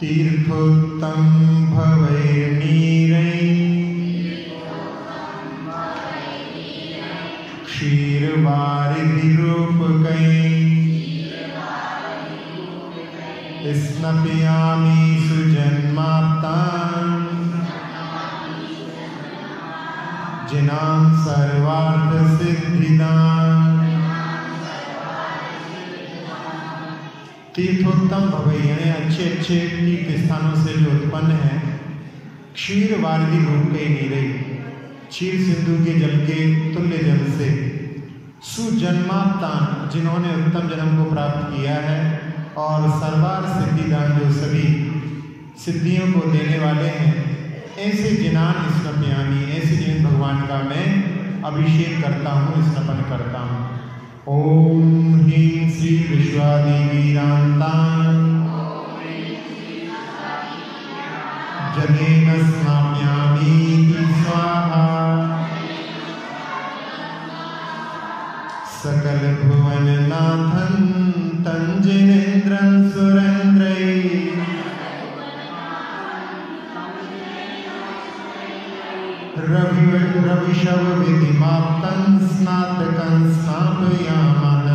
तीर्थोत्तम भवैर्नीरै क्षीरवारिधिरूपकै स्नपयामि सुजन्माप्तान् जिनां सर्वार्थसिद्धिदान्। तीर्थोत्तम भवै यानी अच्छे अच्छे तीर्थ स्थानों से जो उत्पन्न है, क्षीर वारिधि रूप के नीरे क्षीर सिंधु के जल के तुल्य जल से, सुजन्माप्तान जिन्होंने उत्तम जन्म को प्राप्त किया है, और सर्वार्थ सिद्धिदान जो सभी सिद्धियों को देने वाले हैं, ऐसे जिनान स्नपयामि ऐसे जिन भगवान का मैं अभिषेक करता हूँ, स्नपन करता हूँ। ओम ह्रीं श्री विश्वादिवीरान्तां जलेन स्नापयामि स्वाहा। सकल भुवननाथं तं जिनेन्द्रं सुरेन्द्रै रविशव विधिमाप्तं स्नातकं स्नापयामः।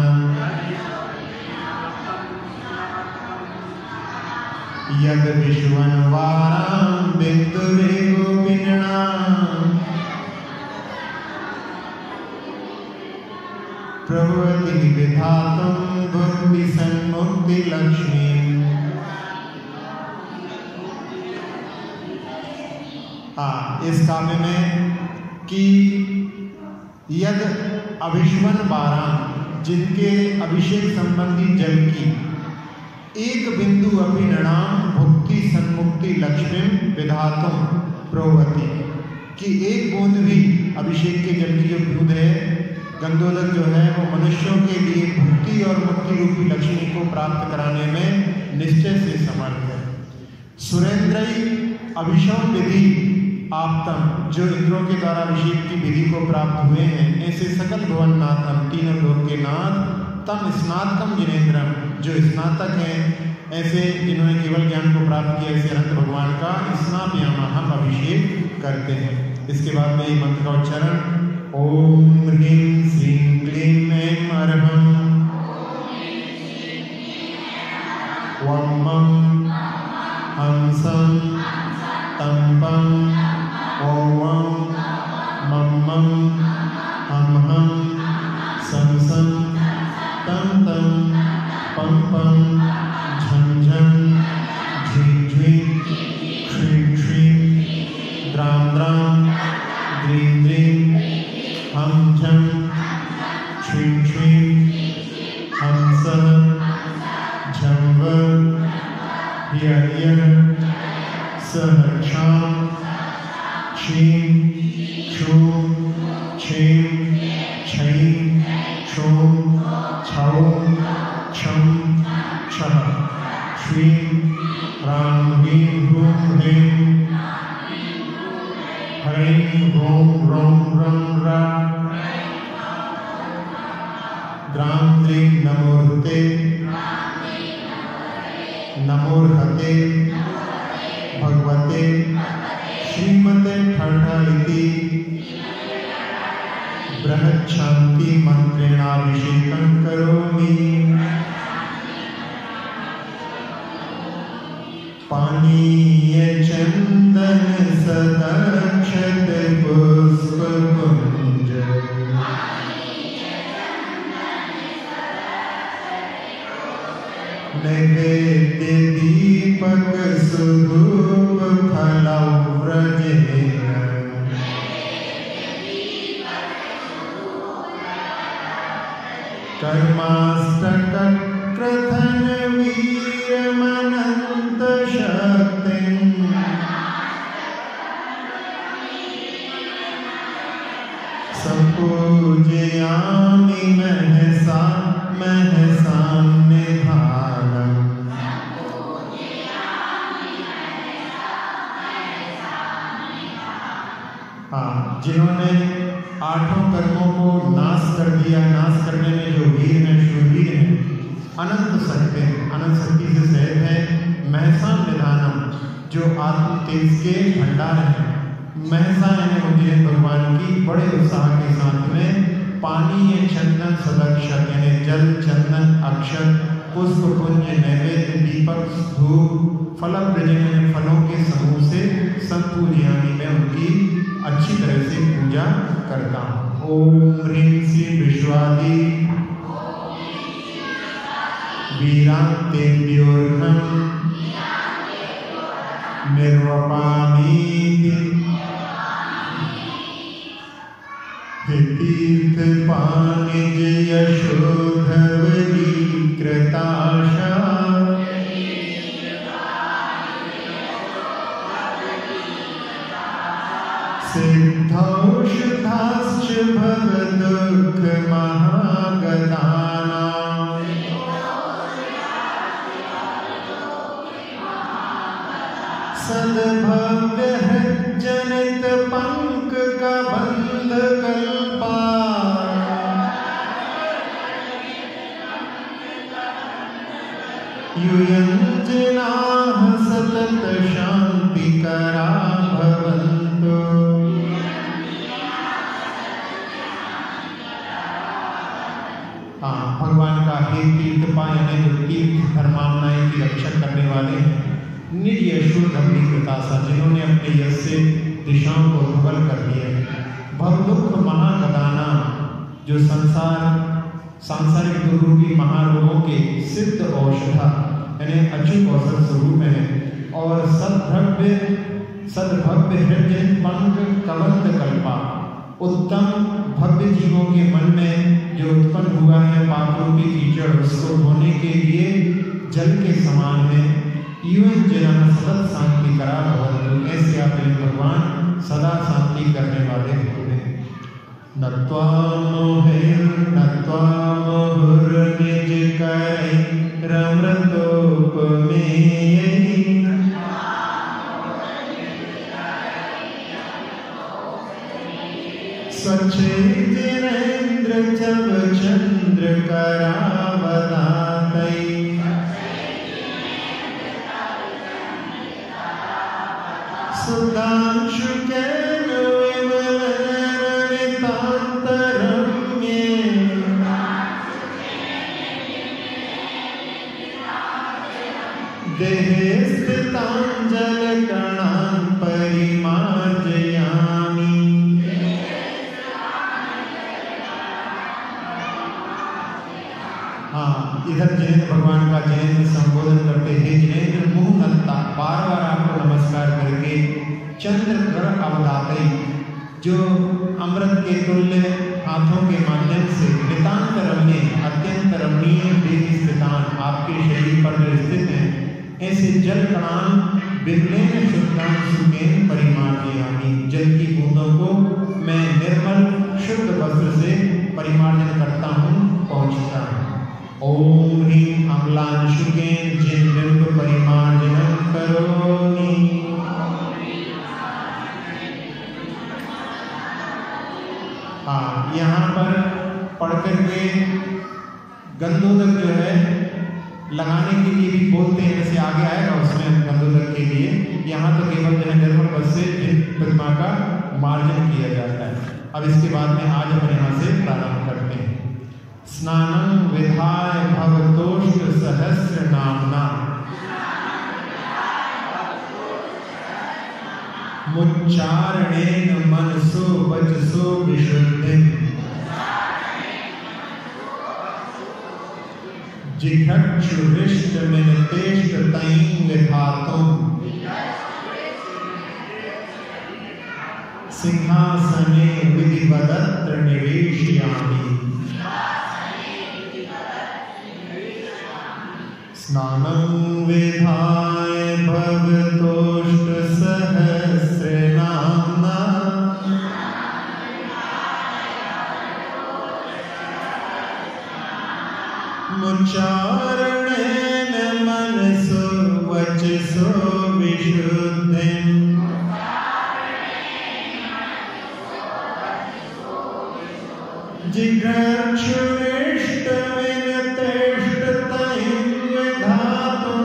यद विश्वन्वारां बिन्दुरे गोपिणां प्रभवति विधातुं भुक्ति सन्मुक्ति लक्ष्मी। इस काव्य में कि यद अभिश्वन 12 जिनके अभिषेक संबंधी जल की एक बिंदु अपि नृणाम भुक्ति सन्मुक्ति लक्ष्मी विधातुम प्रभवति, कि एक बूंद भी अभिषेक के जल की जो बूंद है, गंधोदक जो है, वो मनुष्यों के लिए भुक्ति और मुक्ति रूपी लक्ष्मी को प्राप्त कराने में निश्चय से समर्थ है। सुरेंद्रई अभिषव विधि आप्तम जो इंद्रों के द्वारा अभिषेक की विधि को प्राप्त हुए हैं, ऐसे सकल भुवन नाथम तीनों लोक के नाथ, तम स्नातकम जिनेन्द्रम जो स्नातक हैं, ऐसे जिन्होंने केवल ज्ञान को प्राप्त किया, ऐसे अनंत भगवान का स्नापयामः हम अभिषेक करते हैं। इसके बाद में ये मंत्र का उच्चारण ओम ह्रीं श्रीं क्लीं ऐं अरहं वं मं हंसं तं पं ॐ मं मं हं हं सं सं तं तं पं पं झं झं झ्रीं झ्रीं क्ष्रीं क्ष्रीं द्रां द्रां द्रीं द्रीं हं झं क्ष्रीं क्ष्रीं हं सः झं वः ह्यः ह्यः सः क्षां क्षीं क्षूं क्षीं क्षैं क्षौं छौं क्षं क्षः श्रीं ह्रां ह्रीं ह्रूं ह्रीं ह्रैं ह्रौं ह्रौं ह्रं ह्रा द्रां द्रीं नमोर्हते नमोर्हते भगवते श्रीमते ठठ इति बृहच्छान्ति मंत्रेणाभिषेकं करोमि। पानीय चंदन सदक्षत पुष्प कुंज नैवेद्य दीपक सुधूप फलव्रजेन कर्माष्टकक्रथन वीरमनंत शक्तिं संपूजयामि महसा महसां निधानम्। तेज के भंडार हैं। महसा यानी उज्जैन भगवान की बड़े उत्साह के साथ में पानी या चंदन सदक्षर यानी जल चंदन अक्षर पुष्प पुंज नैवेद्य दीपक धूप फल प्रजन फलों के समूह से संपूजयामी में उनकी अच्छी तरह से पूजा करता हूँ। ओम ह्रीं श्री विश्वादी वीरांतेभ्योर्घं निर्वपामि हे तीर्थ पानिज यशोधवली कृताशा सिद्धौषधाश्च भवदुःख महागदानां सद्भव्यः जनित पंक का बंध कल्पा युयंजनाः सतत शांतिकरा भवन्तु। भगवान का हे तीर्थ पायने जो तीर्थ धर्मावनाएं की रक्षा करने वाले निज यशोधवली कृताशा जिन्होंने अपने यश से दिशाओं को धवल कर दिया। भवदुख महागदाना जो सांसारिक दुर्रूपी महारोगों के सिद्ध औषधा यानी अचूक औषध स्वरूप है और सद्भव्य हृदय पंख कवंत कल्पा उत्तम भव्य जीवों के मन में जो उत्पन्न हुआ है पापों की कीचड़ उसको धोने के लिए जल के समान है। युवन जन सतत शांति करा भवन्तु ऐसे आप भगवान सदा शांति करने वाले होते हैं। नत्वा मुहुर्निज करै रमृतोपमेय स्वच्छेन्द्र चव चंद्र करावदातै सुधांशु कैन विमलनितान्तरम्ये देहे स्थिताञ्जलकणान् परिमार्जयामि। इधर जयेंद्र भगवान का जयेंद्र संबोधन करते हैं। जयेंद्र मुँह नत्ता बार बार आपको नमस्कार करके चंद्र अवदाते जो अमृत के तुल्य हाथों के माध्यम से नितांत रमणीय अत्यंत रमणीय देवी स्थितान आपके शरीर पर जो स्थित हैं ऐसे जल कणान बिरलेन शुद्धान सुकेन परिमार्जयामि जल की बूंदों को मैं निर्मल शुद्ध वस्त्र से परिमार्जन करता हूँ पहुँचता हूँ। ओम ह्रीं अम्लांशुकेन जिन बिंब परिमार्जनम करोमि। यहाँ पर पढ़ करके गंधोदक जो है लगाने के लिए भी बोलते हैं, जैसे आगे आएगा उसमें गंधोदक के लिए। यहाँ तो केवल जो है निर्मल वस्त्र से प्रतिमा का मार्जन किया जाता है। अब इसके बाद में आज हम यहाँ से प्रारंभ करते हैं। स्नानं विधाय भवतोष्ट सहस्र नामना मुच्चारणेन मनसो वचसो विशुद्धिं जिघक्षुरिष्टमिनतेष्टतैं विधातुं सिंहासने विधिवदत्र निवेशयामि। स्नानं विधाय भवतोष्ट सहस्रनाम्ना मुच्चारणेन मनसो वचसो विशुद्धिं जिघक्षुरिष्टमिनतेष्टतैं विधातुं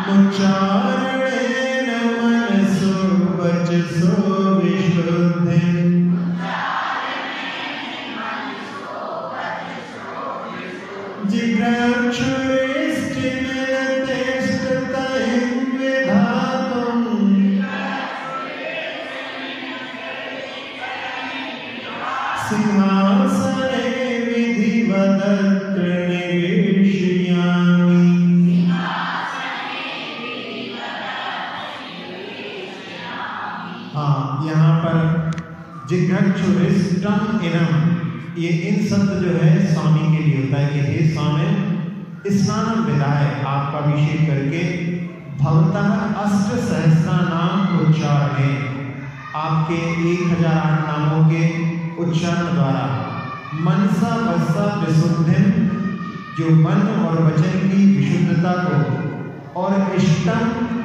मुच्चारणेन मनसो वचसो विशुद्धिं जिघ्राक्षुरिष्टिमिरतेष्टतैं विधातुं सिंहासने विधिवदत्र निवेशयामि। हाँ, यहाँ पर जिघ्राक्षुरिष्टम इनम, ये इन शब्द जो है स्वामी के लिए होता है कि हे स्वामी स्नानम विधाय, आपका अभिषेक करके भवतः अष्ट सहस्रा नाम उच्चारण, आपके 1008 नामों के उच्चारण द्वारा मनसा वसा विशुद्धिम, जो मन और वचन की विशुद्धता को, और इष्टम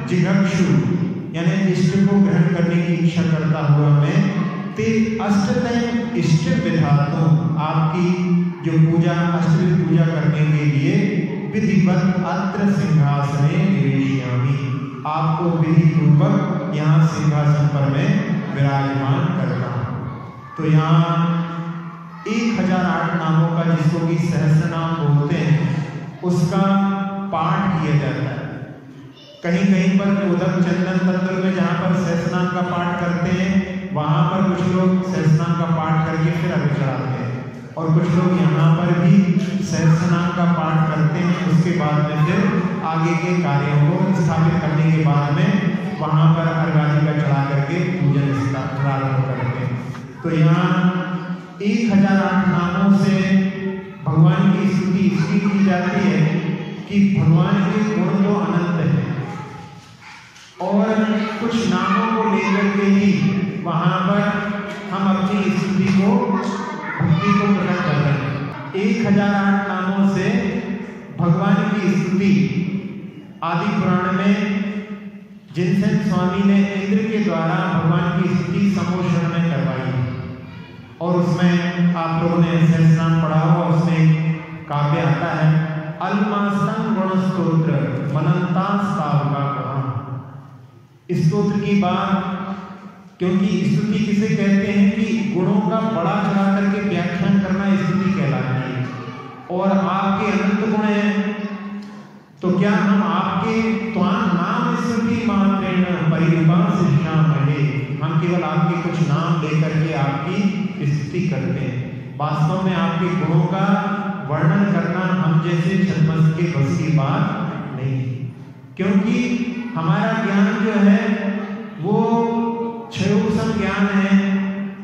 जिघक्षु यानी इष्ट को ग्रहण करने की इच्छा करता हुआ मैं ते अष्टतम इष्ट विधातुं, आपकी जो पूजा अष्टविध पूजा करने के लिए विधिवत अत्र सिंहासने निवेशयामि, आपको विधि पूर्वक यहाँ सिंहासन पर मैं विराजमान करता हूँ। तो यहाँ 1008 नामों का, जिसको कि सहस्र नाम बोलते हैं, उसका पाठ किया जाता है। कहीं कहीं पर उदक चंदन तंत्र में जहाँ पर सहस्रनाम का पाठ करते हैं, वहाँ पर कुछ लोग सहस्रनाम का पाठ करके फिर अर्घ्य चढ़ाते हैं, और कुछ लोग यहाँ पर भी सहस्रनाम का पाठ करते हैं, उसके बाद में फिर आगे के कार्यों को स्थापित करने के बाद में वहाँ पर अर्घ्य का चढ़ा करके पूजन प्रारंभ करते हैं। तो यहाँ 1008 नामों से भगवान की स्तुति इसलिए की जाती है कि भगवान के गुण तो अनंत है, और कुछ नामों को लेकर के ही वहाँ पर हम अपनी स्तुति को, भक्ति को प्रकट कर रहे हैं। 1008 नामों से भगवान की स्तुति आदि पुराण में जिनसेन स्वामी ने इंद्र के द्वारा भगवान की स्तुति समोषण में करवाई, और उसमें आप लोगों ने सहस्रनाम पढ़ा हुआ, उसमें काव्य आता है अलमास्तंग गुण स्तोत्र मनंता स्थावका कहा। स्तोत्र की बात, क्योंकि स्तुति किसे कहते हैं कि गुणों का बड़ा चढ़ा करके व्याख्यान करना स्तुति कहलाती है, और आपके अनंत गुण हैं, तो क्या हम आपके त्वां नाम स्तुति मात्रेण परिभाषिष्यामहे, हम केवल आपके कुछ नाम लेकर के आपकी स्तुति करते हैं। वास्तव में आपके गुणों का वर्णन करना हम जैसे छद्मस के बस की बात नहीं, क्योंकि हमारा ज्ञान जो है वो क्षयोपम ज्ञान है,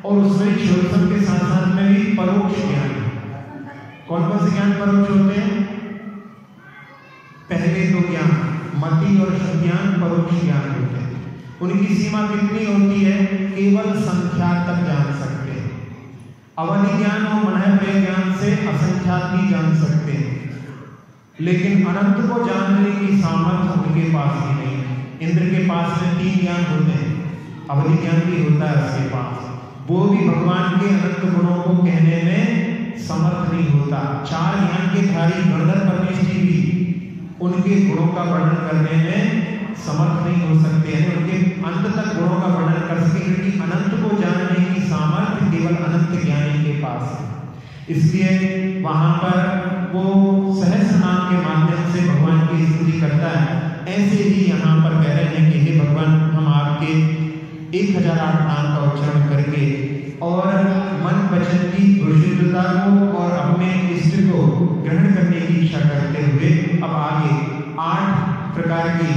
और उसमें क्षयोपम के साथ साथ में भी परोक्ष ज्ञान है। कौन कौन से ज्ञान परोक्ष होते हैं? पहले दो ज्ञान मति और ज्ञान परोक्ष ज्ञान होते हैं। उनकी सीमा कितनी होती है? केवल संख्या तक जान सकते हैं। अवधि ज्ञान और मनःप्रिय ज्ञान से असंख्यात भी जान सकते हैं, लेकिन अनंत को जानने की सामर्थ्य उनके पास ही नहीं। इंद्र के पास में 3 ज्ञान होते हैं, अवधि ज्ञान भी होता है उसके पास, वो भी भगवान के अनंत गुणों को कहने में समर्थ नहीं होता। 4 ज्ञान के धारी गणधर परमेश्वरी भी उनके गुणों का वर्णन करने में समर्थ नहीं हो सकते हैं, उनके अंत तक गुणों का वर्णन कर सके, क्योंकि अनंत को जानने की सामर्थ्य केवल अनंत ज्ञानी के पास है। इसलिए वहां पर वो सहस्र नाम के माध्यम से भगवान की स्तुति करता है। ऐसे ही यहाँ पर कह रहे हैं कि हे भगवान, हम आपके 1008 नाम का उच्चारण करके और मन वचन की विशुद्धता को और अपने इष्ट को ग्रहण करने की इच्छा करते हुए अब आगे 8 प्रकार की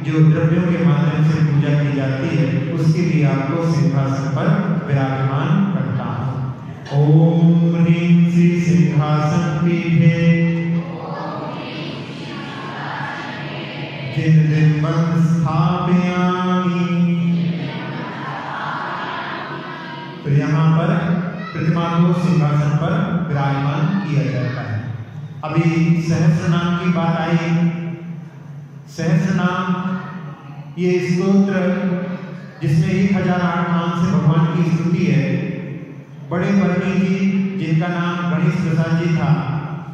जो द्रव्यों के माध्यम से पूजा की जाती है, उसके लिए आपको सिंहासन पर विराजमान करता हूँ। ओम ह्रीं श्री सिंहासन पीठे जिनबिंबं स्थापयामि। तो यहाँ पर प्रतिमा को सिंहासन पर विराजमान किया जाता है। अभी सहस्र नाम की बात आई। सहस्र नाम ये स्तोत्र जिसमें 1008 नाम से भगवान की स्तुति है। बड़े वर्णी जी जिनका नाम गणेश प्रसाद जी था,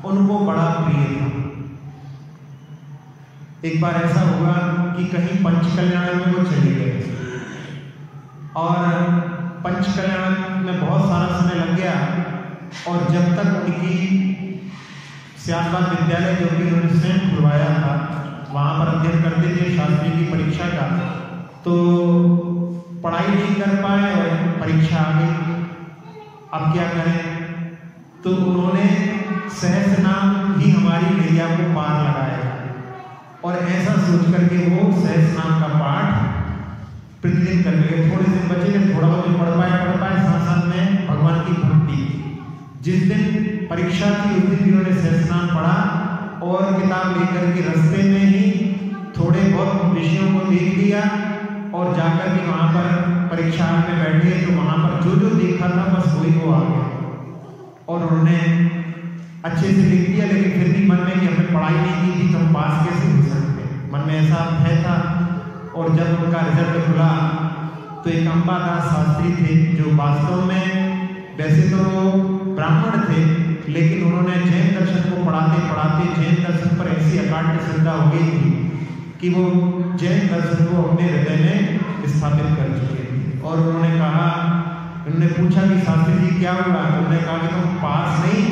उनको बड़ा प्रिय था। एक बार ऐसा हुआ कि कहीं पंचकल्याण में वो चले गए और पंचकल्याण में बहुत सारा समय लग गया और जब तक उनकी श्यामबाग विद्यालय जो कि उन्होंने स्वयं खुलवाया था वहाँ पर अध्ययन करते थे शास्त्री की परीक्षा का, तो पढ़ाई नहीं कर पाए और परीक्षा आ गई। अब क्या करें? तो उन्होंने सहस्रनाम ही हमारी नैया को पार लगाया और ऐसा सोच करके वो सहस्रनाम का पाठ प्रतिदिन कर लगे। थोड़े दिन बचे थे, थोड़ा बहुत पढ़ पाए, साथ साथ में भगवान की भक्ति। जिस दिन परीक्षा थी उस दिन इन्होंने सहस्रनाम पढ़ा और किताब लेकर के रास्ते में ही थोड़े बहुत विषयों को देख लिया और जाकर के वहाँ पर परीक्षा में बैठे तो वहाँ पर जो जो देखा था बस वही वो आ गया और उन्होंने अच्छे से लिख दिया। लेकिन फिर भी मन में कि हमने पढ़ाई नहीं की थी तो हम पास कैसे हो सकते, मन में ऐसा भय था। और जब उनका रिजल्ट खुला तो एक अंबादास शास्त्री थे जो वास्तव में वैसे तो ब्राह्मण थे, लेकिन उन्होंने जैन दर्शन को पढ़ाते पढ़ाते जैन दर्शन पर ऐसी अकाट्य श्रद्धा हो गई थी कि वो जैन दर्शन को अपने हृदय में स्थापित कर चुके थे। और उन्होंने पूछा कि शास्त्री जी क्या हुआ? उन्होंने कहा कि तुम पास नहीं,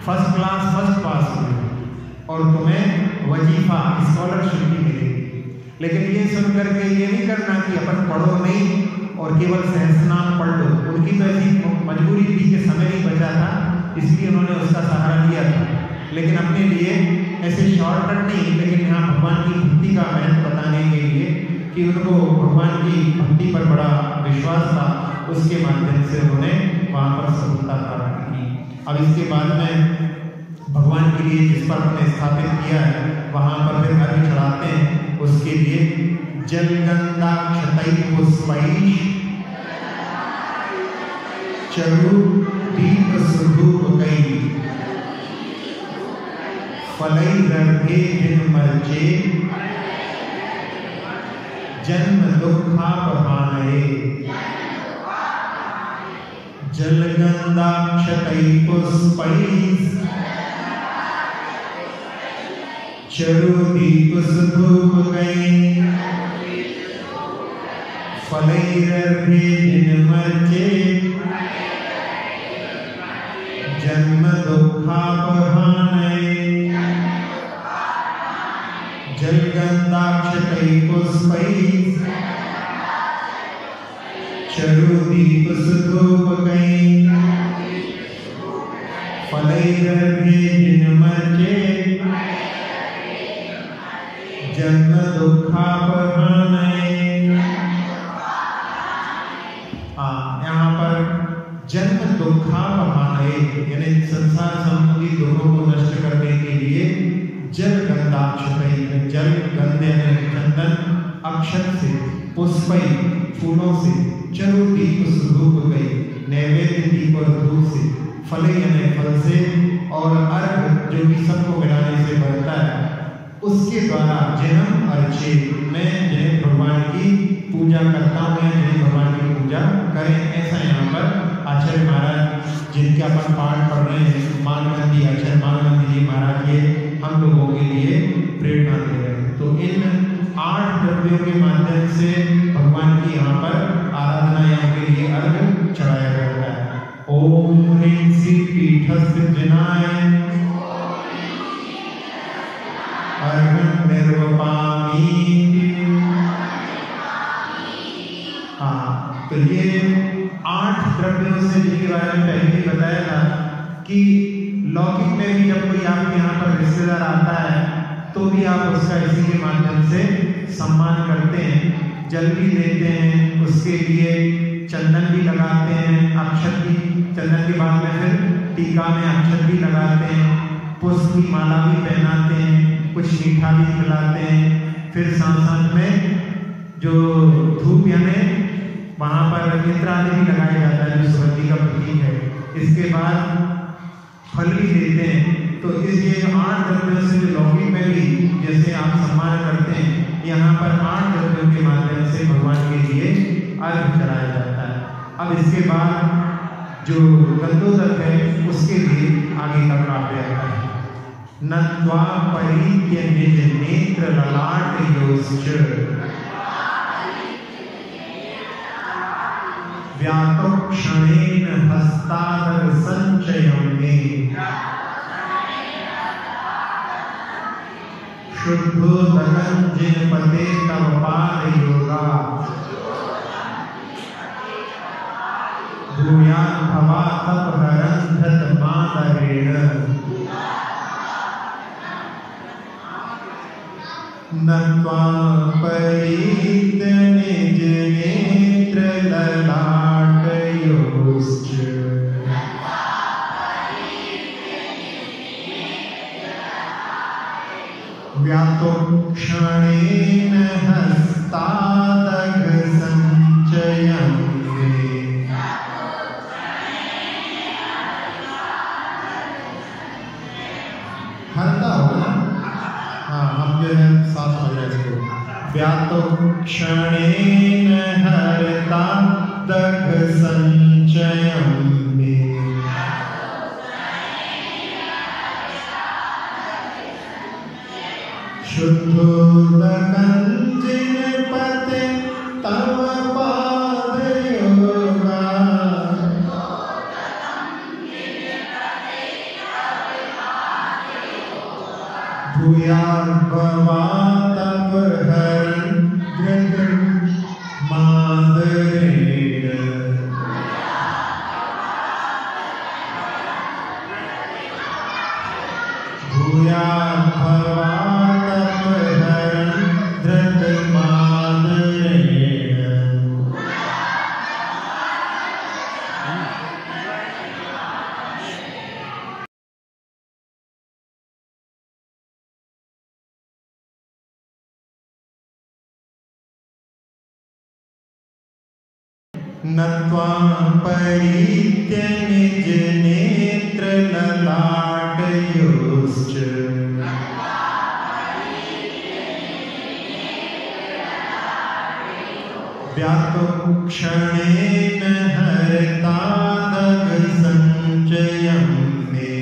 फर्स्ट क्लास फर्स्ट पास हुए और तुम्हें वजीफा स्कॉलरशिप भी मिलेगी। लेकिन ये सुन करके ये नहीं करना कि अपन पढ़ो नहीं और केवल सहस्रनाम पढ़ लो। उनकी तो ऐसी मजबूरी थी कि समय नहीं बचा था, इसलिए उन्होंने उसका सहारा लिया था। लेकिन अपने लिए ऐसे शॉर्टकट नहीं, लेकिन यहाँ भगवान की भक्ति का महत्व बताने के लिए कि उनको भगवान की भक्ति पर बड़ा विश्वास था, उसके माध्यम से उन्होंने वहाँ पर सफलता प्राप्त की। अब इसके बाद में भगवान के लिए जिस पर उन्होंने स्थापित किया है वहाँ पर फिर अर्घ्य चढ़ाते हैं। उसके लिए जल गंगा क्षतै पुष्पै चरु दीप सुधूपकै फलै गर्भे जिनमर्चे जन्म दुःखापहानये। जल गंगा क्षतै पुष्पै चरु दीप सुधूपकै फलै गर्भे जिनमर्चे जन्म दुःखापहानये। जल गंगा क्षतै पुष्पै चरु दीप सुधूपकै फलै गर्भे जिनमर्चे जन्म दुःखापहानये। यहाँ पर जन्म दुःखापहानये यानी संसार संबंधी दुखों को नष्ट करने के लिए जल गंधाक्षतै, जल गंध यानी चंदन, अक्षत से, पुष्पै फूलों से, चरु दीप सुधूपकै नैवेद्य दीप और धूप से, फले यानी फल से और अर्घ जो कि सबको मिलाने से बनता है उसके द्वारा जन्म अर्चे मैं जैन भगवान की पूजा करता हूँ या जैन भगवान की पूजा करें। ऐसा यहाँ पर आचार्य महाराज जिनके अपन पाठ पढ़ रहे हैं मानवंती आचार्य मानवंती जी महाराज के हम लोगों के लिए प्रेरणा दे रहे हैं। तो इन 8 द्रव्यों के माध्यम से भगवान की यहाँ पर आराधना या उनके लिए अर्घ चढ़ाया जाता है। ओम ह्रीं श्री पीठस्थ जनाय अर्घं निर्वपामि। हाँ, तो ये 8 द्रव्यों से जिनके बारे में पहले ही बताया था कि लौकिक में भी जब कोई आपके यहाँ पर रिश्तेदार आता है तो भी आप उसका इसी के माध्यम से सम्मान करते हैं, जल भी देते हैं, उसके लिए चंदन भी लगाते हैं, अक्षत भी, चंदन के बाद में फिर टीका में अक्षत भी लगाते हैं, पुष्प की माला भी पहनाते हैं, कुछ मीठा भी खिलाते हैं। फिर साथ में जो धूप यानी वहाँ पर इत्र आदि भी लगाया जाता है जो सुगंधि का प्रतीक है। इसके बाद फल भी देते हैं। तो इसलिए 8 द्रव्यों से जो लौकिक में भी जैसे आप सम्मान करते हैं, यहाँ पर 8 द्रव्यों के माध्यम से भगवान के लिए अर्घ चढ़ाया जाता है। अब इसके बाद जो गंधोदक है उसके लिए आगे का काव्य आता है। नत्वा परीत्य निज नेत्र ललाटयोश्च व्यातो क्षणेन हस्तादर संचयं मे शुद्धोदकं जिनपते तव पादयोगा भूयात् भवा तपहरन्धत मातरेण नत्वा परीत्य निज नेत्र ललाटयोश्च व्यातो क्षणेन हस्तादग संचयं मे। हरता हो ना? हाँ, हम जो है साथ हो जाए इसको। व्यातो क्षणेन हरता दग संचयं मे शुद्धोदकं जिनपते तव पादयोगा भूयात् भवा तपहरन्धत मातरेण भूयात् भवा तपहरन्धत मातरेण। नत्वा परीत्य निज नेत्र ललाटयोश्च व्यातो क्षणेन हरतादग संचयं मे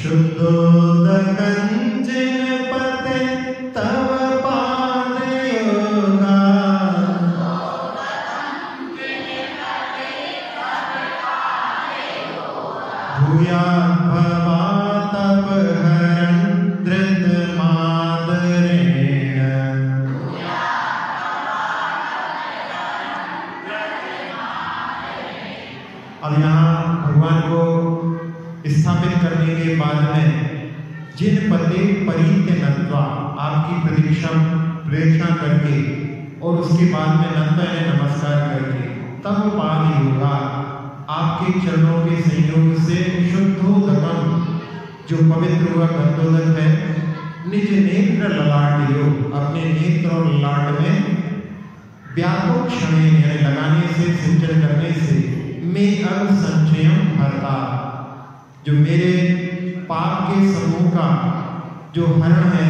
शुद्धोदकं जिनपते तव पादयोगा भूयात् भवा तपहरन्धत मातरेण। अब यहाँ भगवान को स्थापित करने के बाद में जिनपते परीत्य नत्वा आपकी प्रतीक्षा करके और उसके बाद में नत्वा ने नमस्कार करके तब पाद योगा आपके चरणों के संयोग से शुद्धोदकम जो पवित्र हुआ गंधोदक है निज नेत्र ललाटयो अपने नेत्र और ललाट में व्यातो क्षणे यानी लगाने से सिंचन करने से मैं अब संचयम भरता जो मेरे पाप के समूह का जो हरण है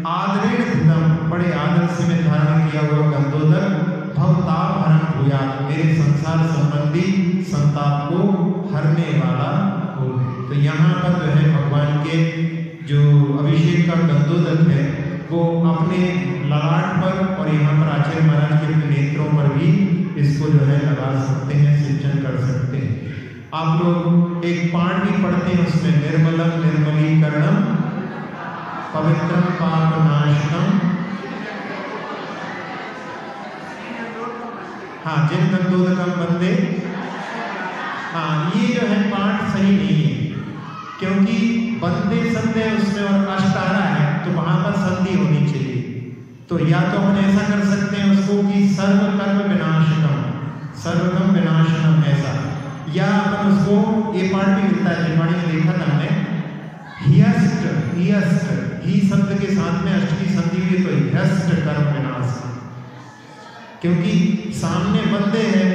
आदरेण धृतम बड़े आदर से मैं धारण किया हुआ गंधोदक भवताप हरण हुआ मेरे संसार संबंधी संताप को हरने वाला हो। तो यहाँ पर जो है भगवान के जो अभिषेक का गंधोदक है वो अपने ललाट पर और यहाँ पर आचार्य महाराज के अपने नेत्रों पर भी इसको जो है लगा सकते हैं, सिंचन कर सकते हैं। आप लोग एक पाठ भी पढ़ते हैं उसमें निर्मलम निर्मलीकरणम पवित्रम पापनाशनम। हाँ, जिन गंधोदकम बंदे। हाँ, ये जो है पाठ सही नहीं है क्योंकि बंदे संधे उसमें और अष्टारा है तो वहां पर संधि होनी चाहिए। तो या तो हम ऐसा कर सकते हैं उसको कि सर्वकर्म विनाशनम सर्वकर्म विनाशनम ऐसा, या अपन उसको ये पाठ भी मिलता है जिनवाणी में देखा था हमने हियस्ट हियस्ट ही शब्द के साथ में अष्ट की संधि हुई तो हियस्ट कर्म विनाश क्योंकि सामने वंदे है,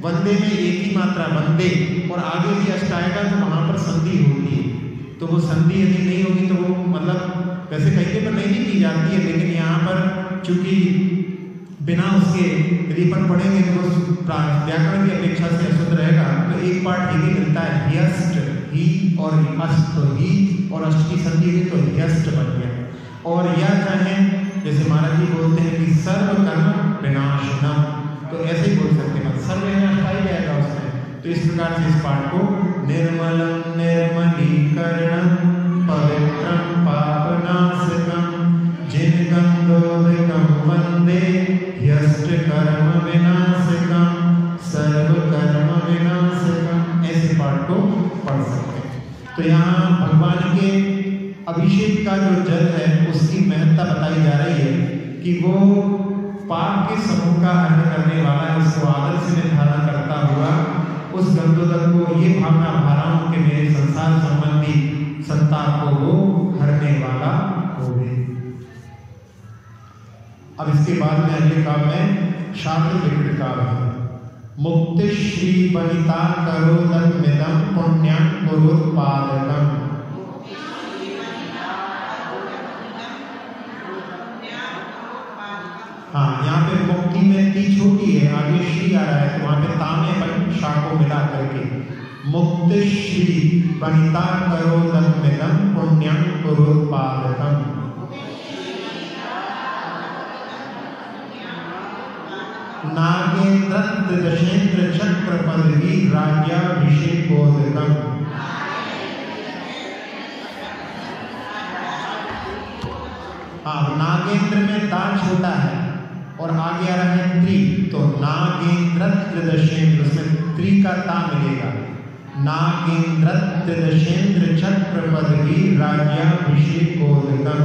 वंदे में एक ही मात्रा वंदे और आगे भी अष्ट आएगा तो वहां पर संधि होती है। तो वो संधि यदि नहीं होगी तो वो मतलब वैसे कहीं पर नहीं भी की जाती है लेकिन यहाँ पर चूंकि बिना उसके यदि अपन पढ़ेंगे तो व्याकरण की अपेक्षा से अशुद्ध रहेगा। तो एक पाठ ये भी मिलता है ह्यस्ट, ही और अष्ट, तो ही और अष्ट की संधि हुई तो ह्यस्ट बन गया। और या चाहे जैसे महाराज जी बोलते हैं कि सर्व कर्म विनाशनम, तो ऐसे ही बोल सकते हैं, सर्व विनाश आ ही जाएगा उसमें। तो इस प्रकार से इस पाठ को निर्मलम निर्मलीकरणम पवित्रम पापनाशकम जिन गंधोदकम वंदे ह्यष्ट कर्म विनाशकम सर्व कर्म विनाशकम, ऐसे पाठ को पढ़ सकते हैं। तो यहाँ भगवान के अभिषेक का जो जल है उसकी महत्ता बताई जा रही है कि वो पाप के समूह का हरण करने वाला है। उसको आदर से निर्धारण करता हुआ उस गंधोदक को ये भावना भा रहा हूं कि मेरे संसार संबंधी संताप को वो हरने वाला हो गए। अब इसके बाद में अगले काव्य में शांति विकृत काव्य है। मुक्ति श्री वनिता करोदक मिदम पुण्यं कुरुत्पादकम। हाँ, यहाँ पे मुक्ति में ती छोटी है, आगे श्री आ रहा है, तो वहां पे तामे बन शा को मिला करके मुक्ति श्री वनिता करोदक मिदम पुण्यं कुरुत्पादकम। नागेन्द्र दशेन्द्र चक्र पदवी राज्याभिषेकोदकम। हाँ, नागेंद्र में ता छोटा है और आगे आ रहा है त्रि, तो नागेन्द्र त्रिदशेन्द्र, उसमें त्रि का ता मिलेगा। नागेन्द्र त्रिदशेन्द्र चक्र पदवी राज्याभिषेकोदकम।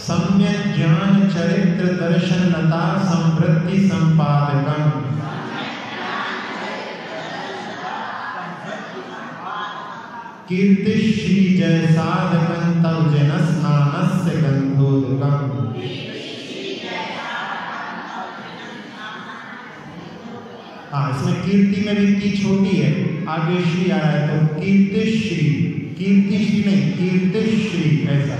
सम्यक ज्ञान चरित्र दर्शन लता संवृत्ति संपादकम। कीर्ति श्री जय साधकं तव जन स्नानस्य गंधोदकम। हाँ, इसमें कीर्ति में भी ती छोटी है, आगे श्री आ रहा है, तो कीर्ति श्री नहीं, कीर्ति श्री ऐसा।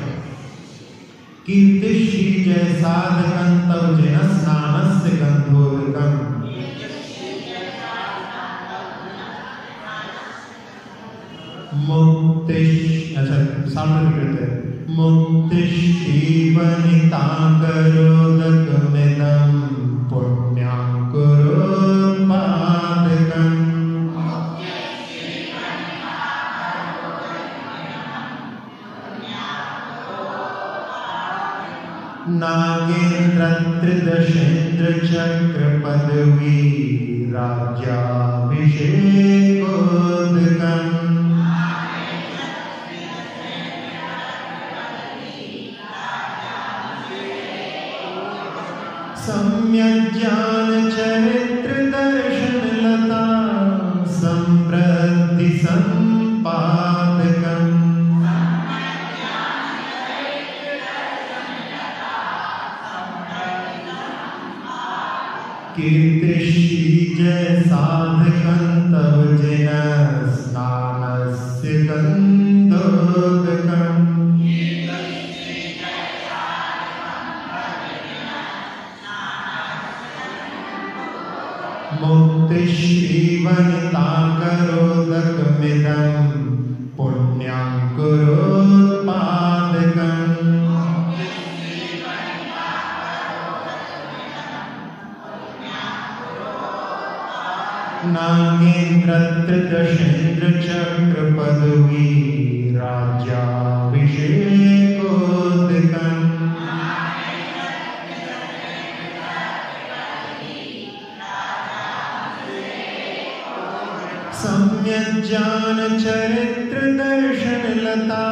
कीर्ति श्री जय साधकं तव जन स्नानस्य गंधोदकम। मुक्ति, अच्छा सामने लिखते हैं, मुक्ति श्री वनिता करोदक मिदम पुण्यं कुरुत्पादकम। नागेन्द्र त्रिदशेन्द्र चक्र पदवी राज्याभिषेकोदकम। सम्यक ज्ञान चरित्र दर्शन लता संवृत्ति संपादकम। कीर्ति श्री जय साधकं तव जन स्नानस्य गंधोदकम। मुक्ति श्री वनिता करोदक मिदम पुण्यं कुरुत्पादकम। नागेन्द्र त्रिदशेन्द्र चक्र पदवी राज्याभिषेकोदकम। सम्यक ज्ञान चरित्र दर्शन लता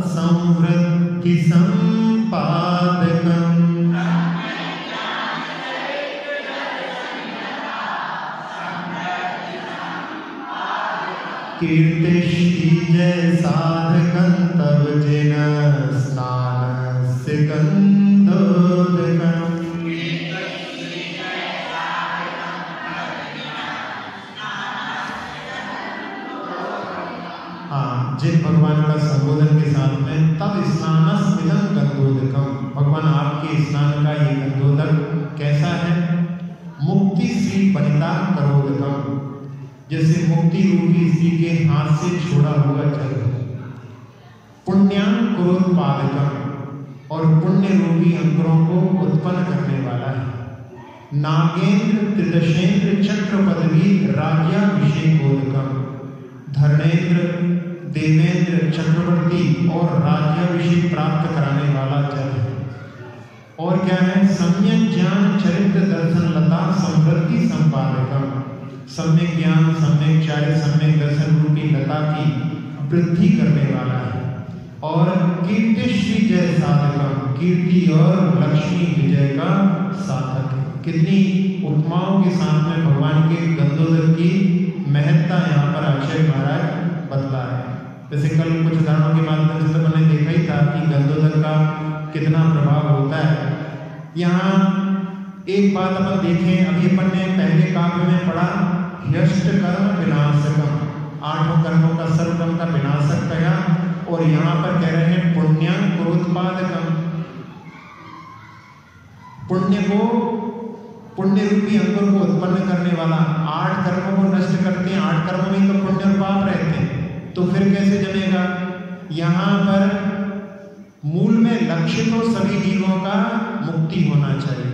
संवृत्ति संपादकम। कीर्ति श्री जय साधकं तव जन स्नानस्य गंधोदकम। जिन भगवान का संबोधन के साथ में तब स्नानस्मिदं गंधोदकम, भगवान आपके स्नान का ये गंधोदक कैसा है? मुक्ति श्री वनिता करोदकम, जैसे मुक्ति रूपी स्त्री के हाथ से छोड़ा हुआ जल। पुण्यां कुरोत्पादकम, और पुण्य रूपी अंकुरों को उत्पन्न करने वाला है। नागेंद्र त्रिदशेंद्र चक्र पदवी राज्याभिषेकोदकम, धर्मेंद्र देवेंद्र चक्रवर्ती और राज्याभिषेक प्राप्त कराने वाला जल है। और क्या है? सम्यक ज्ञान चरित्र दर्शन लता समृद्धि संपादकम, सम्यक ज्ञान सम्यक चारित्र सम्यक दर्शन रूपी लता की वृद्धि करने वाला है। और कीर्ति श्री जय साधकम, कीर्ति और लक्ष्मी विजय का साधक है। कितनी उपमाओं के साथ में भगवान के गंधोदक की महत्ता यहाँ पर अक्षय महाराज बतला है। जैसे कल कुछ उदाहरणों के माध्यम से मैंने देखा ही था कि गंधोदक का कितना प्रभाव होता है। यहाँ एक बात अपन देखें, अभी अपन ने पहले काव्य में पढ़ा यष्ट कर्म विनाशकम, 8 कर्मों का सर्वकर्म का विनाशक कहा, और यहाँ पर कह रहे हैं पुण्यां कुरोत्पादकम, पुण्य को पुण्य रूपी अंकुर को उत्पन्न करने वाला। 8 कर्मों को नष्ट करते हैं, 8 कर्मों में तो पुण्य और पाप रहते हैं, तो फिर कैसे जमेगा? यहाँ पर मूल में लक्ष्य तो सभी जीवों का मुक्ति होना चाहिए,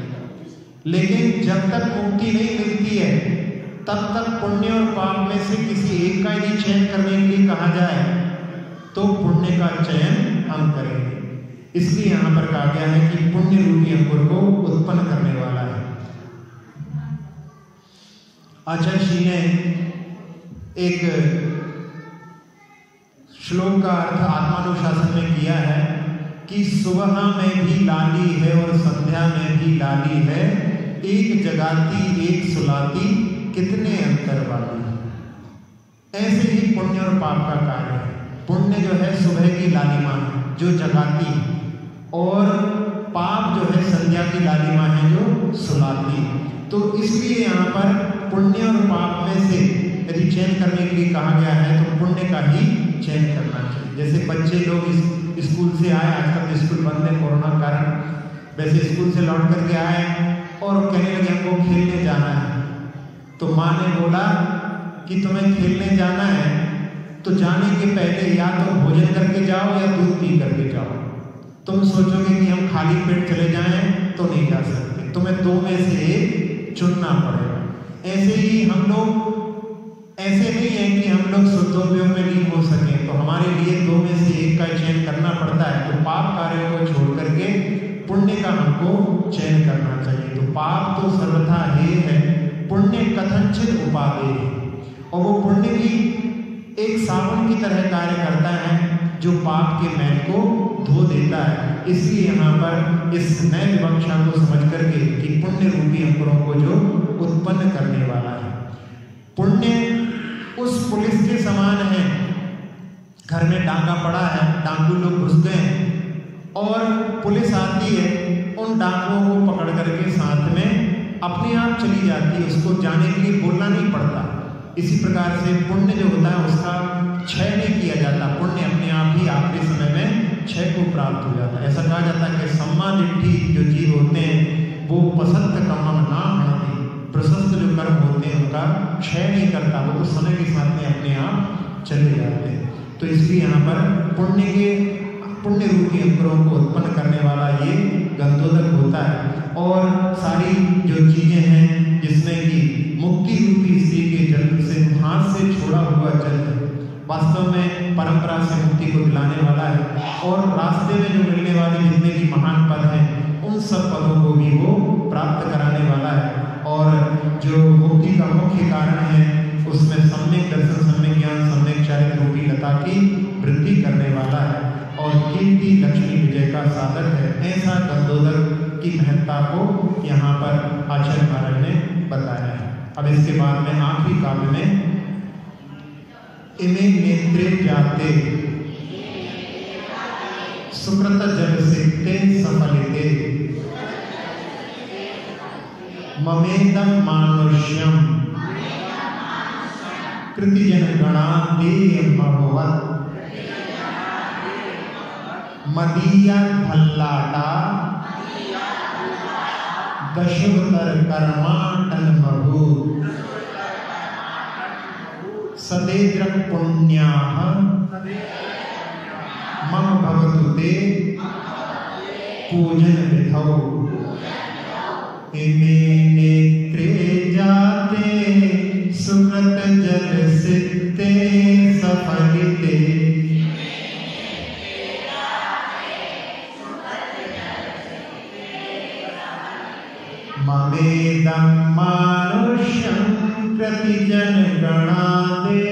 लेकिन जब तक मुक्ति नहीं मिलती है तब तक पुण्य और पाप में से किसी एक का यदि चयन करने के लिए कहा जाए तो पुण्य का चयन हम करेंगे। इसलिए यहाँ पर कहा गया है कि पुण्य रूपी अंकुर को उत्पन्न करने वाला है। आचार्य श्री ने एक श्लोक का अर्थ आत्मानुशासन में किया है कि सुबह में भी लाली है और संध्या में भी लाली है, एक जगाती एक सुलाती कितने अंतर वाली। ऐसे ही पुण्य और पाप का कार्य है। पुण्य जो है सुबह की लालिमा जो जगाती है, और पाप जो है संध्या की लालिमा है जो सुलाती। तो इसलिए यहाँ पर पुण्य और पाप में से यदि चयन करने के लिए कहा गया है तो पुण्य का ही चयन करना चाहिए। जैसे बच्चे लोग स्कूल से आए, आजकल स्कूल बंद है कोरोना के कारण, वैसे स्कूल से लौट करके आए और कहने लगे हमको खेलने जाना है। तो माँ ने बोला कि तुम्हें खेलने जाना है तो जाने के पहले या तो भोजन करके जाओ या दूध पी करके जाओ। तुम सोचोगे कि हम खाली पेट चले जाएं तो नहीं जा सकते, तुम्हें 2 में से एक चुनना पड़ेगा। ऐसे ही हम लोग ऐसे नहीं है कि हम लोग शुद्धोपयोग में लीन हो सके, तो हमारे लिए 2 में से एक का चयन करना पड़ता है। तो पाप कार्यों को छोड़ करके पुण्य का हमको चयन करना चाहिए। तो पाप तो सर्वथा है, पुण्य कथनचित उपादेय है, और वो पुण्य भी एक साबुन की तरह कार्य करता है जो पाप के मैल को धो देता है। इसलिए यहाँ पर इस नए विवक्षा को समझ करके कि पुण्य रूपी अंकुरों को जो उत्पन्न करने वाला है। पुण्य उस पुलिस के समान है, घर में डांगा पड़ा है, डांगू लोग घुस गए और पुलिस आती है, उन डांगों को पकड़ करके साथ में अपने आप चली जाती है, उसको जाने के लिए बोलना नहीं पड़ता। इसी प्रकार से पुण्य जो होता है उसका क्षय नहीं किया जाता, पुण्य अपने आप ही आखिरी समय में क्षय को प्राप्त हो जाता है। ऐसा कहा जाता है कि सम्मादिष्ठि जो जीव होते हैं वो पसंद कर्म ना हणति, प्रशस्त जो कर्म होते हैं उनका क्षय नहीं करता, वो तो समय के साथ में अपने आप चले जाते हैं। तो इसलिए यहाँ पर पुण्य रूपी अंकुरों को उत्पन्न करने वाला ये गंधोदक होता है। और सारी जो चीजें हैं जिसमें कि मुक्ति रूपी स्त्री के जल से हाथ से छोड़ा हुआ जल वास्तव में परंपरा से मुक्ति को दिलाने वाला है, और रास्ते में जो मिलने वाले जितने भी महान पद हैं उन सब पदों को भी वो प्राप्त कराने वाला है। और जो मुक्ति का मुख्य कारण है उसमें सम्यक दर्शन सम्यक ज्ञान सम्यक चारित्र रूपी लता की वृद्धि करने वाला है, और कीर्ति लक्ष्मी विजय का साधक है। ऐसा गंधोदक की महत्ता को यहाँ पर आचार्य महाराज ने बताया है। अब इसके बाद में आखिरी काव्य में इमे नेत्रे जाते सुकृत जल सिक्ते सफलिते ममेदम मानुष्यम कृतिजन गणा देयम भगवत् मदीया भल्लाटा दशवतर कर्माटन मभू सदेद्रक पुण्याः मम भवतु ते पूजन विधौ इमे नेत्रे जाते सुकृत जल सिद्धे सफलिते ममेदं मानुष्यं प्रतिजन गणादेयमभवत्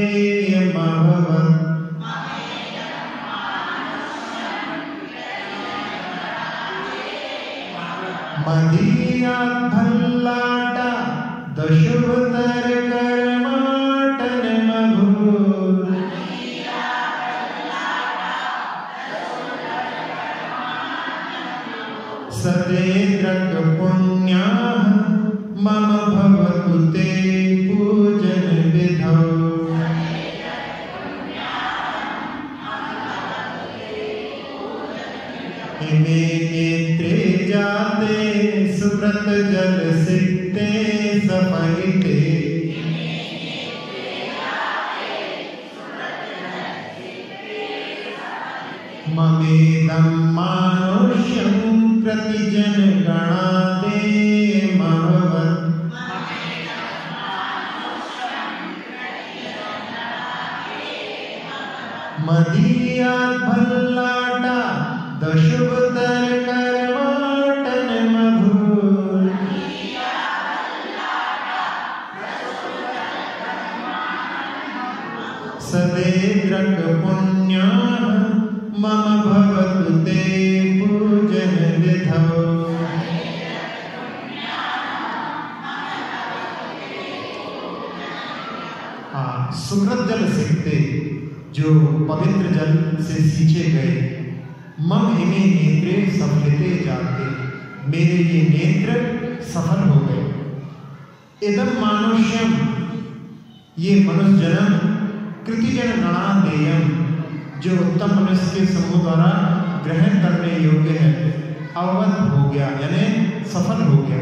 मदीयात् भल्लाटा दशवतर कर्माटनमभूत् सदेन्द्रक पुण्याः मम भवतु ते पूजन विधौ इमे नेत्रे जाते सुव्रत जल सिद्धे सफलिते ममेदं मानुष्यं प्रतिजन गणादेयमभवत् मदीयात् भल्लाटा दशवतर कर्माटनमभूत् सदेन्द्रक पुण्याः मम भवतु ते पूजन विधौ सुकृत जल सिद्धे जो पवित्र जल से सींचे गए मम इमे नेत्रे सफलिते जाते मेरे ये नेत्र सफल हो गए इदम मानुष्यम ये मनुष्य जन्म कृतिजन गणादेयम जो उत्तम मनुष्य के समूह द्वारा ग्रहण करने योग्य है अवगत हो गया यानी सफल हो गया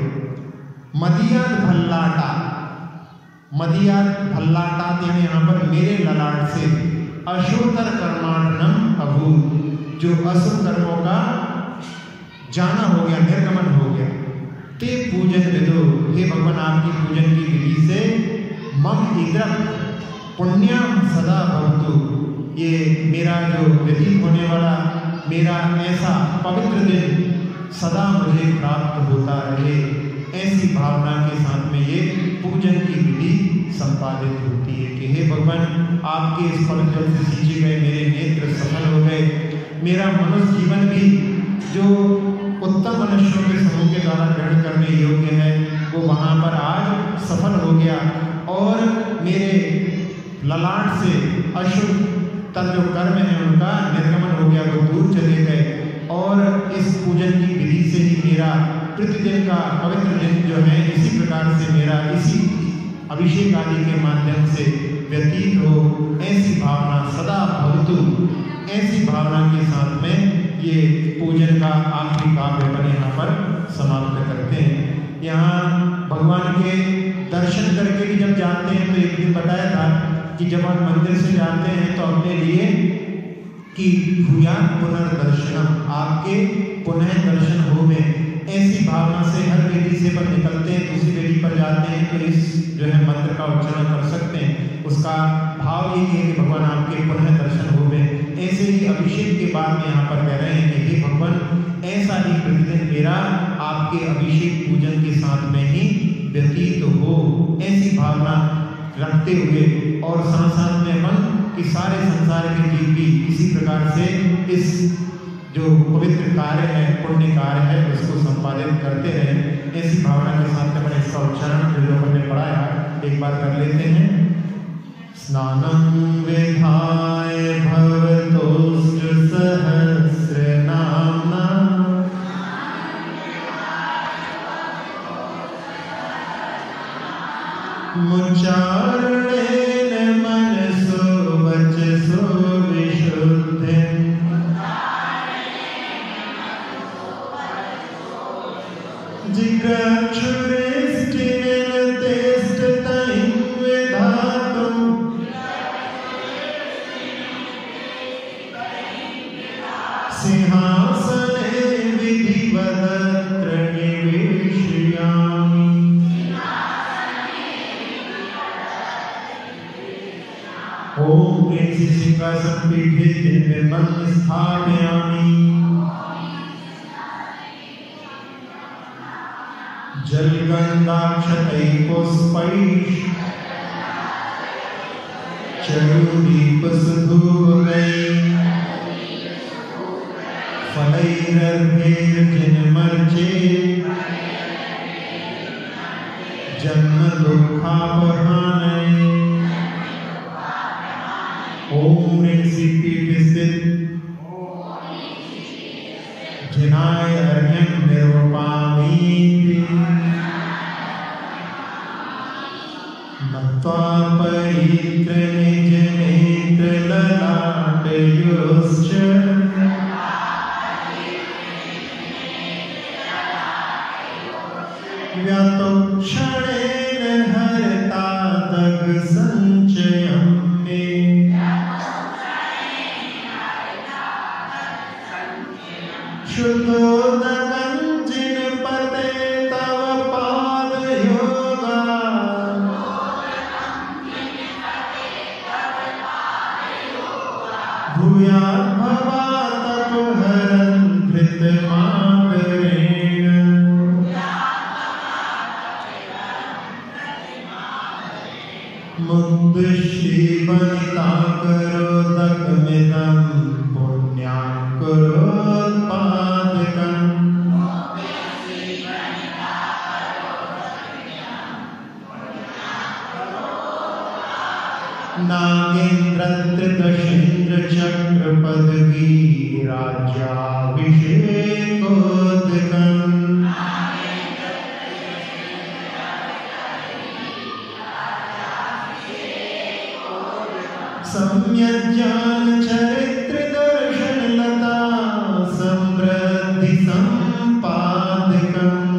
मदीयात भल्लाटा मदीयात भल्लाटा यानी यहाँ पर मेरे ललाट से अशोतर कर्माणम अभूत जो असुर कर्मों का जाना हो गया निर्गमन हो गया ते पूजन विदो हे भगवान आपकी पूजन की विधि से मम इद्रक पुण्य सदा भवतु ये मेरा जो व्यतीत होने वाला मेरा ऐसा पवित्र दिन सदा मुझे प्राप्त होता रहे ऐसी भावना के साथ में ये पूजन की विधि संपादित होती है कि हे भगवान आपके इस पवित्र से सींचे गए मेरे नेत्र सफल हो गए मेरा मनुष्य जीवन भी जो उत्तम मनुष्यों के समूह के द्वारा ग्रहण करने योग्य है वो वहाँ पर आज सफल हो गया और मेरे ललाट से अशुभ तब जो कर्म है उनका निर्गमन हो गया वो दूर चले गए और इस पूजन की विधि से ही मेरा प्रतिदिन का पवित्र दिन जो है इसी प्रकार से मेरा इसी अभिषेक आदि के माध्यम से व्यतीत हो ऐसी भावना सदा भवतु ऐसी भावना के साथ में ये पूजन का आखिरी काव्य अपन यहाँ पर समाप्त करते हैं। यहाँ भगवान के दर्शन करके भी जब जाते हैं तो एक दिन बताया था कि जब आप मंदिर से जाते हैं तो अपने लिए कि भूयान पुनर्दर्शनम आपके पुनः दर्शन हो में ऐसी भावना से हर वेदी से पर निकलते हैं दूसरी वेदी पर जाते हैं तो इस जो है मंत्र का उच्चारण कर सकते हैं उसका भाव ये है कि भगवान आपके पुनः दर्शन हो में ऐसे ही अभिषेक के बाद में यहाँ पर कह रहे हैं कि हे भगवान ऐसा ही प्रतिदिन मेरा आपके अभिषेक पूजन के साथ में ही व्यतीत हो ऐसी भावना रखते हुए और साथ साथ में मन कि सारे संसार के जीव भी इसी प्रकार से इस जो पवित्र कार्य है पुण्य कार्य है उसको संपादित करते रहे ऐसी भावना के साथ में इसका उच्चारण जो लोगों ने पढ़ाया एक बार कर लेते हैं। स्नानं विधाय भवतोऽष्ट सहस्रनाम्ना मुच्चारणेन मनसो वचसो विशुद्धिं सिंहासने विधिवदत्र निवेशयामि। ओम प्रेम सिंहासन पीठे निर्मल स्थापयामि। जलगंधाक्षतैः पुष्पैः चरूदीपसुधूपैः फलैरर्घ्यैर्जनमर्चैः जन्मदुःखापहानैः। ओम ऋषि पीठ स्थित जिनाय अर्घ्यं निर्वपामि। मत्वा परित्र निज नेत्र ललाटयोश्च व्यातोक्षणेन हरता दग संचयं मे। शुद्धोदकं जिनपते तव पादयोगा। भूयात् भवातपहरन् धृतमादरेण। मुग्ध श्रीवनिता करोदकमिदं पुण्यां करोत्पादकम्। नागेन्द्रत्रिदशेन्द्र चक्र पदवी राज्याभिषेकोदकम्। सम्यज्ञान चरित्र दर्शन लता समृद्धि संपादकम्।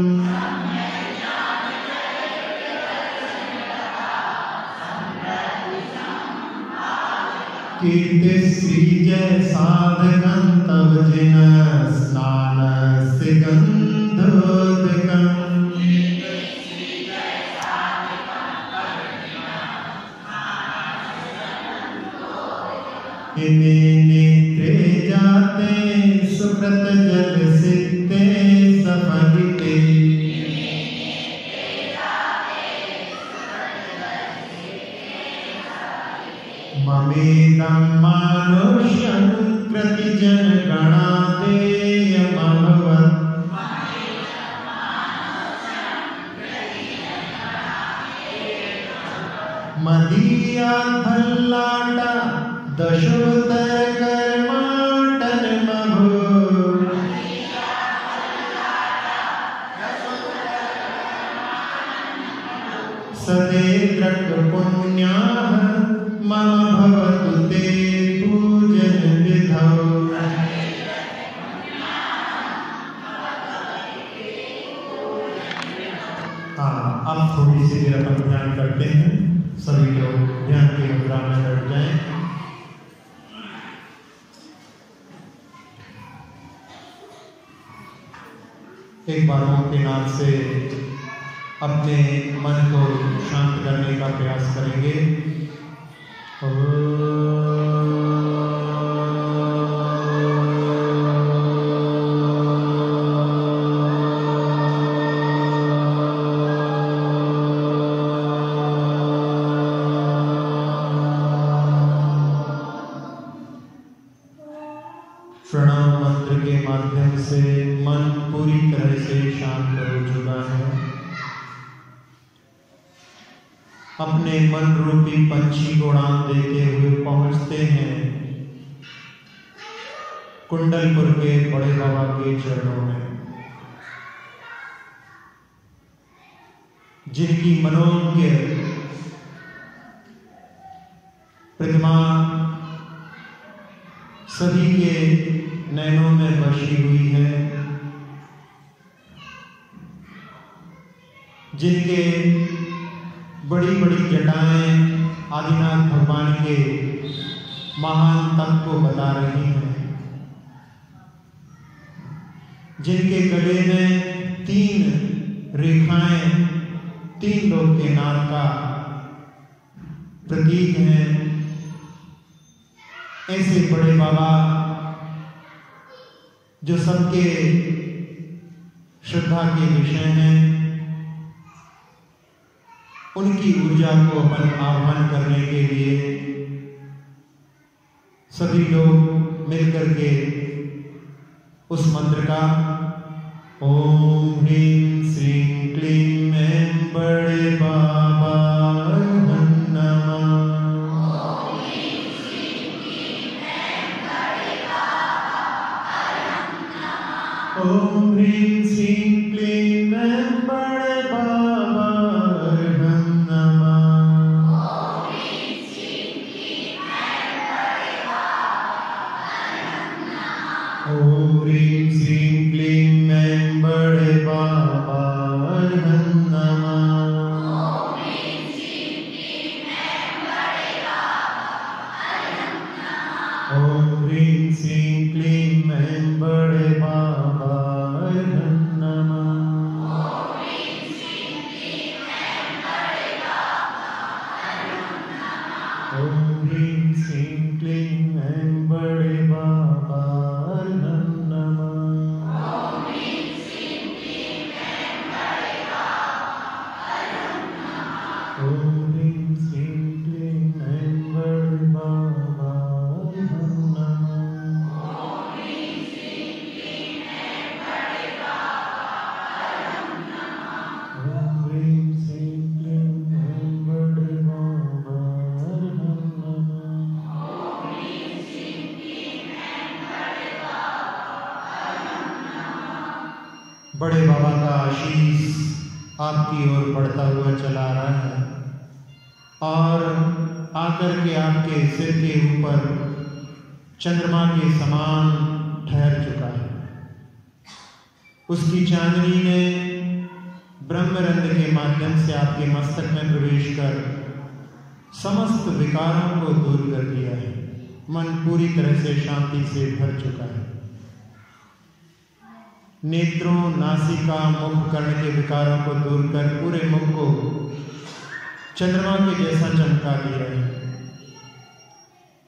कीर्ति श्री जय साधकं तव जिन स्नान से गंधोदकम्। इमे नेत्रे जाते सुकृत जल सिद्धे सफलिते। ममेदं मानुष्यं प्रतिजन गणादेयमभवत्। मदीयात् भल्लाटा दशोत्तर कर्माटनमभो। सदेन्द्रक पुण्याः मम भवतु ते पूजन विधौ। अब थोड़ी सी देर अपन ध्यान करते हैं। सभी लोग ध्यान की मुद्रा में बैठ जाएं। एक बार के नाम से अपने मन को शांत करने का प्रयास करेंगे। प्रणाम मंत्र के माध्यम से मन पूरी तरह से शांत हो चुका है। अपने मन रूपी पंछी को उड़ान देते हुए पहुंचते हैं कुंडलपुर के बड़े बाबा के चरणों में, जिनकी मनोज्ञ प्रतिमा सभी के नयनों में बसी हुई है। जिनके बड़ी बड़ी जटाएं आदिनाथ भगवान के महान तप को बता रही हैं, जिनके गले में 3 रेखाएं 3 लोक के नाम का प्रतीक हैं, ऐसे बड़े बाबा जो सबके श्रद्धा के विषय हैं, उनकी ऊर्जा को अपन आह्वान करने के लिए सभी लोग मिलकर के उस मंत्र का ओम ह्रीं श्रीं क्लीं ऐं बड़े बाबा नमः। ओम ह्रीं श्रीं क्लीं ऐं बड़े बाबा नमः। ओम ह्रीं श्रीं क्लीं ऐं बड़े बाबा नमः। ओम ह्रीं श्रीं क्लीं ऐं बड़े बाबा नमः। ओम ह्रीं श्रीं क्लीं ऐं बड़े बाबा नमः। ओम ह्रीं श्रीं क्लीं ऐं बड़े बाबा नमः। ओम ह्रीं श्रीं क्लीं ऐं बड़े बाबा नमः। बड़े बाबा का आशीष आपकी ओर बढ़ता हुआ चला रहा है और आकर के आपके सिर के ऊपर चंद्रमा के समान ठहर चुका है। उसकी चांदनी ने ब्रह्मरंध्र के माध्यम से आपके मस्तक में प्रवेश कर समस्त विकारों को दूर कर दिया है। मन पूरी तरह से शांति से भर चुका है। नेत्रों, नासिका, मुख, कर्ण के विकारों को दूर कर पूरे मुख को चंद्रमा के जैसा चमका दिया है।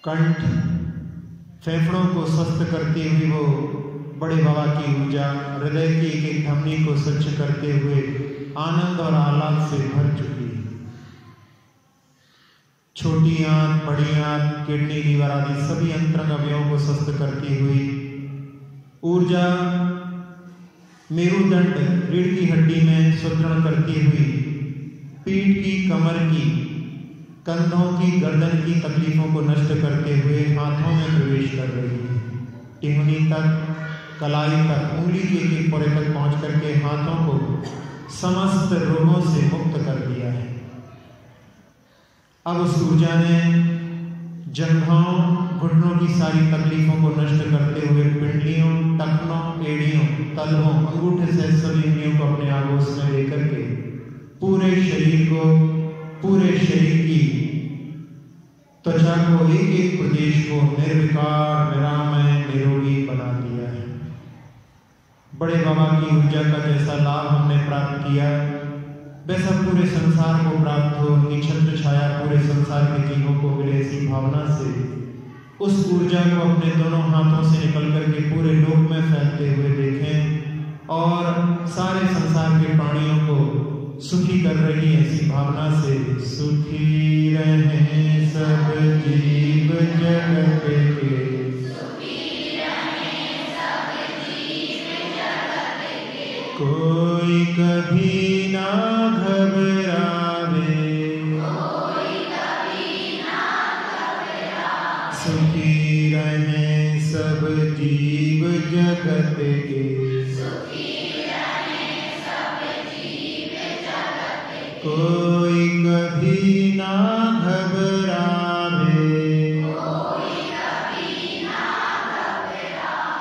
कंठ, फेफड़ों को स्वस्थ करते हुए वो बड़े बाबा की ऊर्जा हृदय की एक एक धमनी को स्वच्छ करते हुए आनंद और आह्लाद से भर चुकी है। छोटी आंत, बड़ी आंत, किडनी, लीवर आदि सभी अंतरंग अवयवों को स्वस्थ करती हुई ऊर्जा मेरुदंड, रीढ़ की हड्डी में सुदृढ़ करती हुई पीठ की, कमर की, कंधों की, गर्दन की तकलीफों को नष्ट करते हुए हाथों में प्रवेश कर रही है। टिहनी तक, कलाई तक, उंगली के एक पोरे तक पहुंच करके हाथों को समस्त रोगों से मुक्त कर दिया है। अब उस ऊर्जा ने जंघों, घुटनों की सारी तकलीफों को नष्ट करते हुए पिंडलियों, टखनों, एड़ियों, तलवों, अंगूठे से सभी इंद्रियों को अपने आगोश में लेकर के पूरे शरीर की त्वचा को, एक एक प्रदेश को निर्विकार, निरामय, निरोगी बना दिया है। बड़े बाबा की ऊर्जा का जैसा लाभ हमने प्राप्त किया वैसा पूरे संसार को प्राप्त हो, उनकी छत्र छाया पूरे संसार के जीवों को मिले, ऐसी भावना से उस ऊर्जा को अपने दोनों हाथों से निकल करके पूरे लोक में फैलते हुए देखें और सारे संसार के प्राणियों को सुखी कर रही ऐसी भावना से सुखी रहे सब जीव जगत के, कोई कभी ना घबरावे, सुखी रहे सब जीव जगत के, कोई कभी ना घबरावे,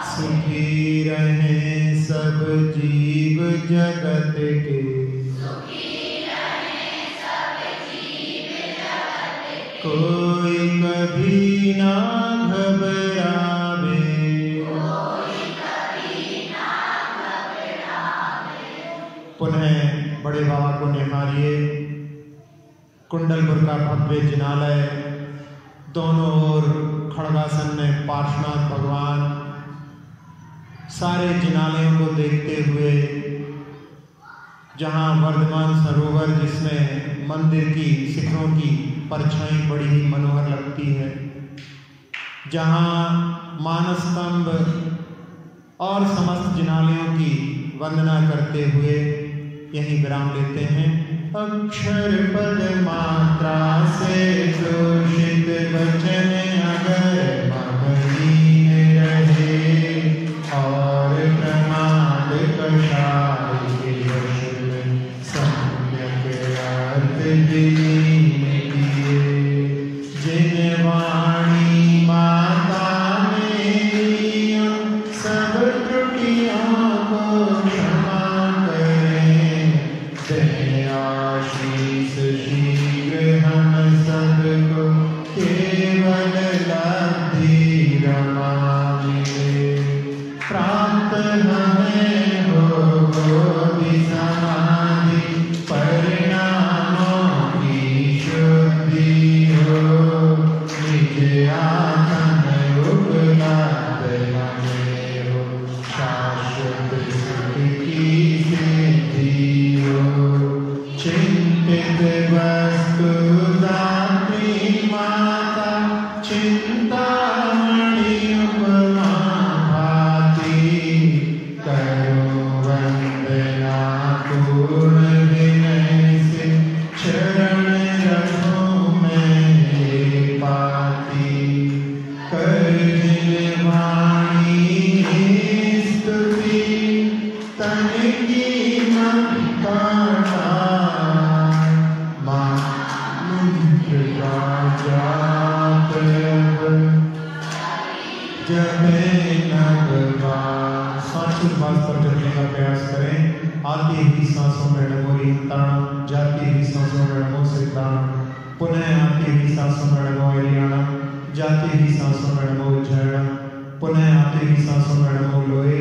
सुखी रहे सब जीव जगत के। कोई कभी ना घबरावे, पुनः बड़े बाबा को निहारिए। कुंडलपुर का भव्य जिनालय, दोनों ओर खड़गासन में पार्श्वनाथ भगवान, सारे जिनालयों को देखते हुए जहाँ वर्धमान सरोवर जिसमें मंदिर की शिखरों की परछाई बड़ी ही मनोहर लगती है, जहाँ मानस स्तंभ और समस्त जिनालयों की वंदना करते हुए यहीं विराम लेते हैं। अक्षर पद मात्रा से दूषित वचन अगर महीन रहे और प्रमाद कषाय के वश में सम्यक अर्थ विलीन किए, जिन वाणी माता मेरी सब त्रुटियों को क्षमा करें, दें आशीष शीघ्र हम सबको केवल लब्धि रमा मिले, प्राप्त हमें हो बोधि समाधि परिणामों की शुद्धि हो, निज आत्म उपलब्ध हमें हो, शाश्वत सुख की सिद्धि हो, चिंतित वस्तु दात्री माता चिंतामणि उपमा भाति, करो वंदना पूर्ण विनय से चरण रखो मैं पाती, कर जिन वाणी स्तुति तन की ममता पर चलने का प्रयास करें। आती हुई सांसों में डगोरी ताड़म, जाती हुई सांसों में डगो से ताड़म, पुनः आती हुई सांसों में डगो एलियाणम, जाती हुई सांसों में डगो झरणम, पुनः आती हुई सांसों में डगो लोए,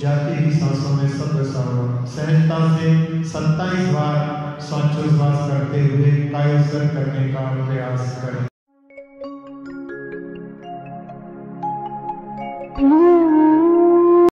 जाती हुई सांसों में शब्द सावम। सहजता से 27 बार श्वासोच्छ्वास करते हुए कायोत्सर्ग करने का प्रयास करें।